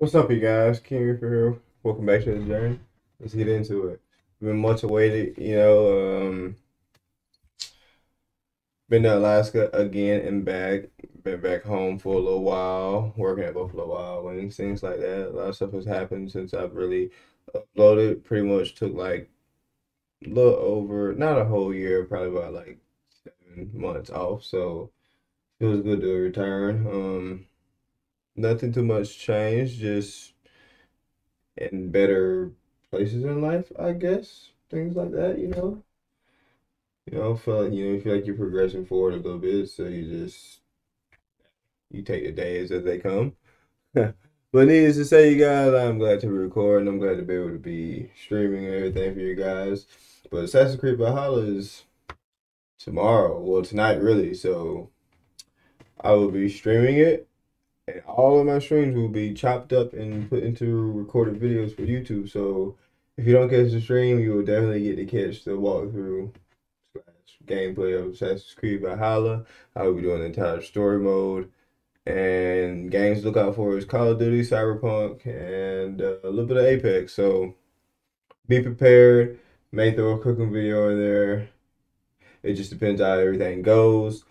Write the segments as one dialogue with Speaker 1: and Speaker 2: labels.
Speaker 1: What's up, you guys? King here. Welcome back to the journey. Let's get into it. Been much awaited, been to Alaska again and back. Been back home for a little while, working at Buffalo Wild Wings, things like that. A lot of stuff has happened since I've really uploaded. Pretty much took like a little over, not a whole year, probably about like 7 months off. So it was good to return. Nothing too much changed, just in better places in life, I guess. Things like that, you know. Feel like you feel like you're progressing forward a little bit, so you take the days as they come. But needless to say, you guys, I'm glad to be recording. I'm glad to be able to be streaming and everything for you guys. But Assassin's Creed Valhalla is tomorrow, well tonight really. So I will be streaming it, and all of my streams will be chopped up and put into recorded videos for YouTube. So if you don't catch the stream, you will definitely get to catch the walkthrough slash gameplay of Assassin's Creed Valhalla. I will be doing the entire story mode. And games to look out for is Call of Duty, Cyberpunk, and a little bit of Apex. So be prepared. May throw a cooking video in there. It just depends how everything goes.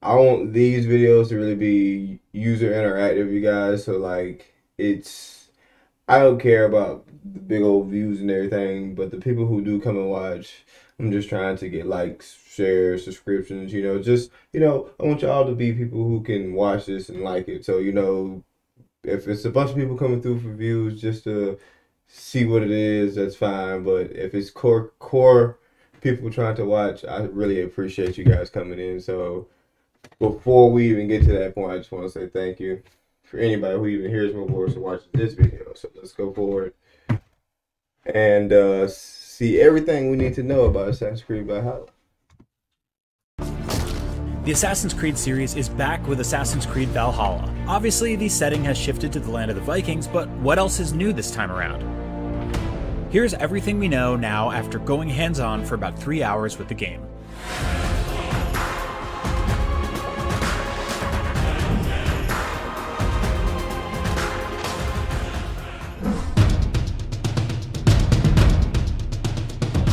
Speaker 1: I want these videos to really be user interactive, you guys. So like I don't care about the big old views and everything, but the people who do come and watch, I'm just trying to get likes, shares, subscriptions, I want y'all to be people who can watch this and like it. So, if it's a bunch of people coming through for views just to see what it is, that's fine. But if it's core people trying to watch, I really appreciate you guys coming in. So before we even get to that point, I just want to say thank you for anybody who even hears my voice or watches this video. So let's go forward and see everything we need to know about Assassin's Creed Valhalla.
Speaker 2: The Assassin's Creed series is back with Assassin's Creed Valhalla. Obviously, the setting has shifted to the land of the Vikings, but what else is new this time around? Here's everything we know now after going hands-on for about 3 hours with the game.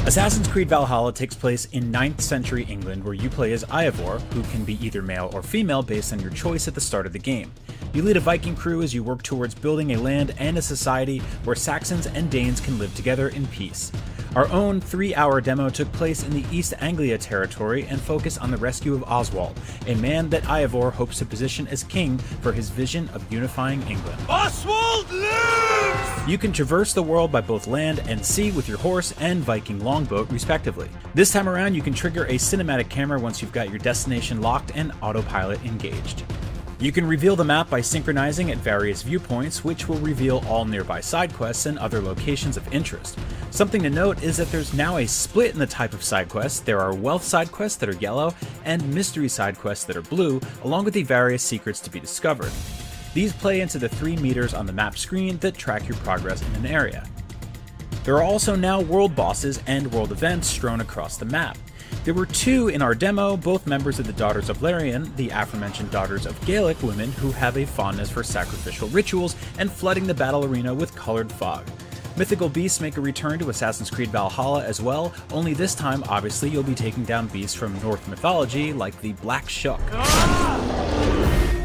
Speaker 2: Assassin's Creed Valhalla takes place in 9th century England, where you play as Eivor, who can be either male or female based on your choice at the start of the game. You lead a Viking crew as you work towards building a land and a society where Saxons and Danes can live together in peace. Our own 3-hour demo took place in the East Anglia territory and focused on the rescue of Oswald, a man that Eivor hopes to position as king for his vision of unifying England. Oswald lives! You can traverse the world by both land and sea with your horse and Viking longboat, respectively. This time around, you can trigger a cinematic camera once you've got your destination locked and autopilot engaged. You can reveal the map by synchronizing at various viewpoints, which will reveal all nearby side quests and other locations of interest. Something to note is that there's now a split in the type of side quests. There are wealth side quests that are yellow, and mystery side quests that are blue, along with the various secrets to be discovered. These play into the 3 meters on the map screen that track your progress in an area. There are also now world bosses and world events strewn across the map. There were 2 in our demo, both members of the Daughters of Larian, the aforementioned daughters of Gaelic women who have a fondness for sacrificial rituals and flooding the battle arena with colored fog. Mythical beasts make a return to Assassin's Creed Valhalla as well, only this time obviously you'll be taking down beasts from Norse mythology like the Black Shuck.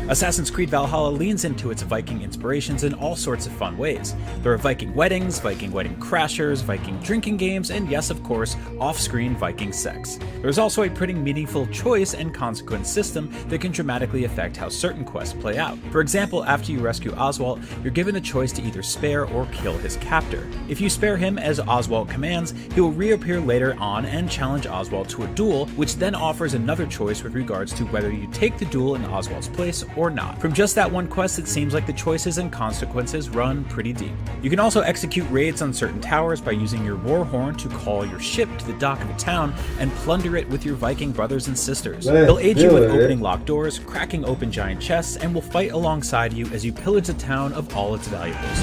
Speaker 2: Assassin's Creed Valhalla leans into its Viking inspirations in all sorts of fun ways. There are Viking weddings, Viking wedding crashers, Viking drinking games, and yes, of course, off-screen Viking sex. There's also a pretty meaningful choice and consequence system that can dramatically affect how certain quests play out. For example, after you rescue Oswald, you're given a choice to either spare or kill his captor. If you spare him as Oswald commands, he will reappear later on and challenge Oswald to a duel, which then offers another choice with regards to whether you take the duel in Oswald's place or not. From just that one quest, it seems like the choices and consequences run pretty deep. You can also execute raids on certain towers by using your war horn to call your ship to the dock of a town and plunder it with your Viking brothers and sisters. They'll aid you with opening locked doors, cracking open giant chests, and will fight alongside you as you pillage the town of all its valuables.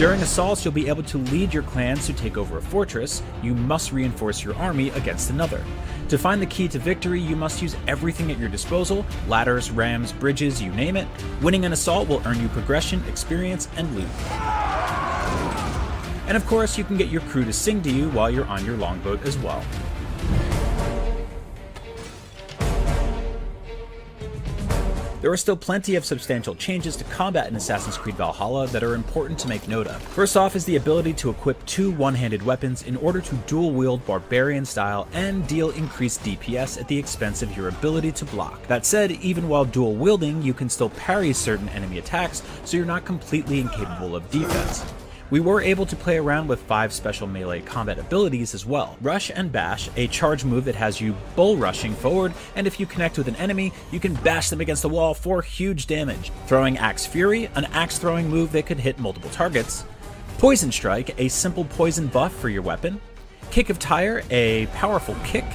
Speaker 2: During assaults, you'll be able to lead your clans to take over a fortress. You must reinforce your army against another. To find the key to victory, you must use everything at your disposal: ladders, rams, bridges, you name it. Winning an assault will earn you progression, experience, and loot. And of course, you can get your crew to sing to you while you're on your longboat as well. There are still plenty of substantial changes to combat in Assassin's Creed Valhalla that are important to make note of. First off is the ability to equip 2 one-handed weapons in order to dual-wield barbarian style and deal increased DPS at the expense of your ability to block. That said, even while dual-wielding, you can still parry certain enemy attacks, so you're not completely incapable of defense. We were able to play around with 5 special melee combat abilities as well. Rush and Bash, a charge move that has you bull rushing forward, and if you connect with an enemy, you can bash them against the wall for huge damage. Throwing Axe Fury, an axe throwing move that could hit multiple targets. Poison Strike, a simple poison buff for your weapon. Kick of Tyre, a powerful kick.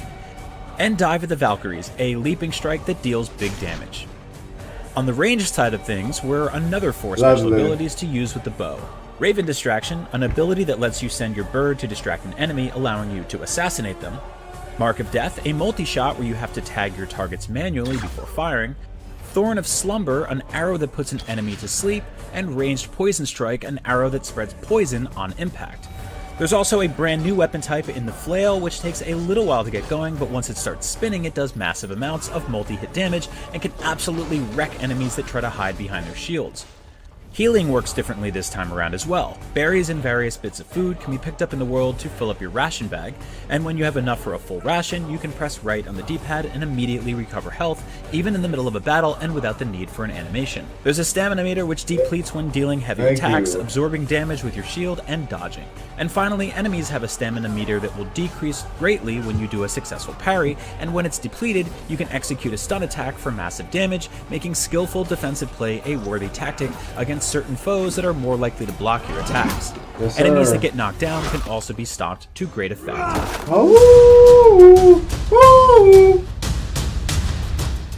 Speaker 2: And Dive of the Valkyries, a leaping strike that deals big damage. On the ranged side of things were another 4 special abilities to use with the bow. Raven Distraction, an ability that lets you send your bird to distract an enemy, allowing you to assassinate them. Mark of Death, a multi-shot where you have to tag your targets manually before firing. Thorn of Slumber, an arrow that puts an enemy to sleep. And Ranged Poison Strike, an arrow that spreads poison on impact. There's also a brand new weapon type in the Flail, which takes a little while to get going, but once it starts spinning, it does massive amounts of multi-hit damage and can absolutely wreck enemies that try to hide behind their shields. Healing works differently this time around as well. Berries and various bits of food can be picked up in the world to fill up your ration bag, and when you have enough for a full ration, you can press right on the D-pad and immediately recover health, even in the middle of a battle and without the need for an animation. There's a stamina meter which depletes when dealing heavy attacks, absorbing damage with your shield, and dodging. And finally, enemies have a stamina meter that will decrease greatly when you do a successful parry, and when it's depleted, you can execute a stun attack for massive damage, making skillful defensive play a worthy tactic against certain foes that are more likely to block your attacks.
Speaker 1: Yes,
Speaker 2: enemies that get knocked down can also be stopped to great effect.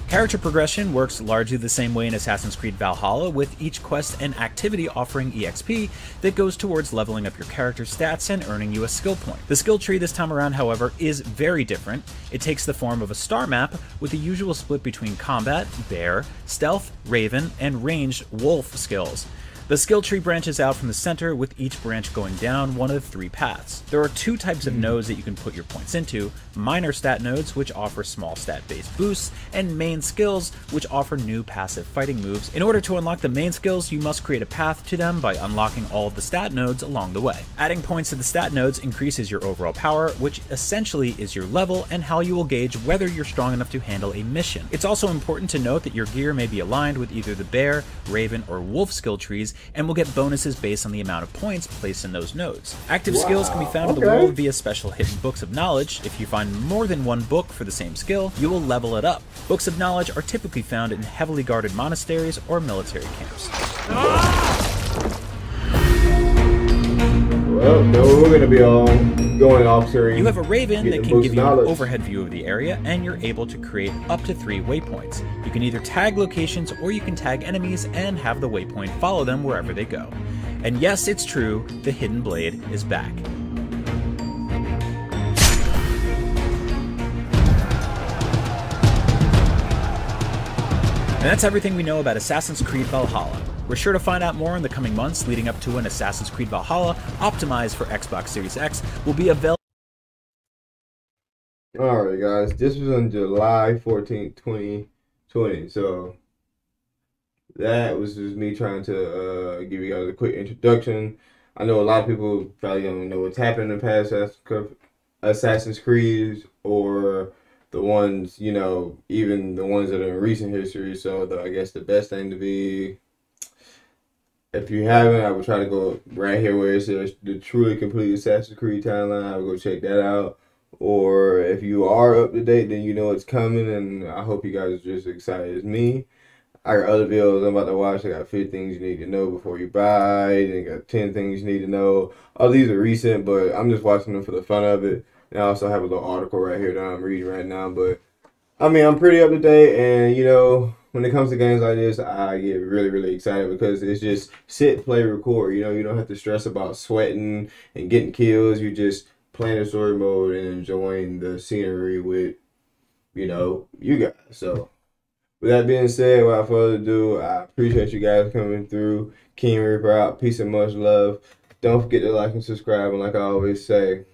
Speaker 2: Character progression works largely the same way in Assassin's Creed Valhalla, with each quest and activity offering EXP that goes towards leveling up your character's stats and earning you a skill point. The skill tree this time around, however, is very different. It takes the form of a star map with the usual split between combat, bear, stealth, raven, and ranged wolf skills. The skill tree branches out from the center, with each branch going down one of 3 paths. There are 2 types of nodes that you can put your points into: minor stat nodes, which offer small stat-based boosts, and main skills, which offer new passive fighting moves. In order to unlock the main skills, you must create a path to them by unlocking all of the stat nodes along the way. Adding points to the stat nodes increases your overall power, which essentially is your level and how you will gauge whether you're strong enough to handle a mission. It's also important to note that your gear may be aligned with either the bear, raven, or wolf skill trees, and will get bonuses based on the amount of points placed in those nodes. Active skills can be found in the world via special hidden books of knowledge. If you find more than 1 book for the same skill, you will level it up. Books of knowledge are typically found in heavily guarded monasteries or military camps.
Speaker 1: Well, no, we're going to be all going off screen.
Speaker 2: You have a raven that can give you an overhead view of the area, and you're able to create up to 3 waypoints. You can either tag locations or you can tag enemies and have the waypoint follow them wherever they go. And yes, it's true, the hidden blade is back. And that's everything we know about Assassin's Creed Valhalla. We're sure to find out more in the coming months leading up to when Assassin's Creed Valhalla, optimized for Xbox Series X, will be available.
Speaker 1: Alright guys, this was on July 14th, 2020, so that was just me trying to give you guys a quick introduction. I know a lot of people probably don't know what's happened in the past Assassin's Creed, or the ones, you know, even the ones that are in recent history, so I guess the best thing to be, if you haven't, I would try to go right here where it says the truly complete Assassin's Creed timeline. I would go check that out. Or if you are up to date, then you know it's coming, and I hope you guys are just as excited as me. I got other videos I'm about to watch. I got 50 things you need to know before you buy. Then got 10 things you need to know. All these are recent, but I'm just watching them for the fun of it. And I also have a little article right here that I'm reading right now. But I mean, I'm pretty up to date, and you know, when it comes to games like this, I get really, really excited because it's just sit, play, record. You know, you don't have to stress about sweating and getting kills. You just playing the story mode and enjoying the scenery with, you guys. So, with that being said, without further ado, I appreciate you guys coming through. King Reaper out. Peace and much love. Don't forget to like and subscribe. And like I always say,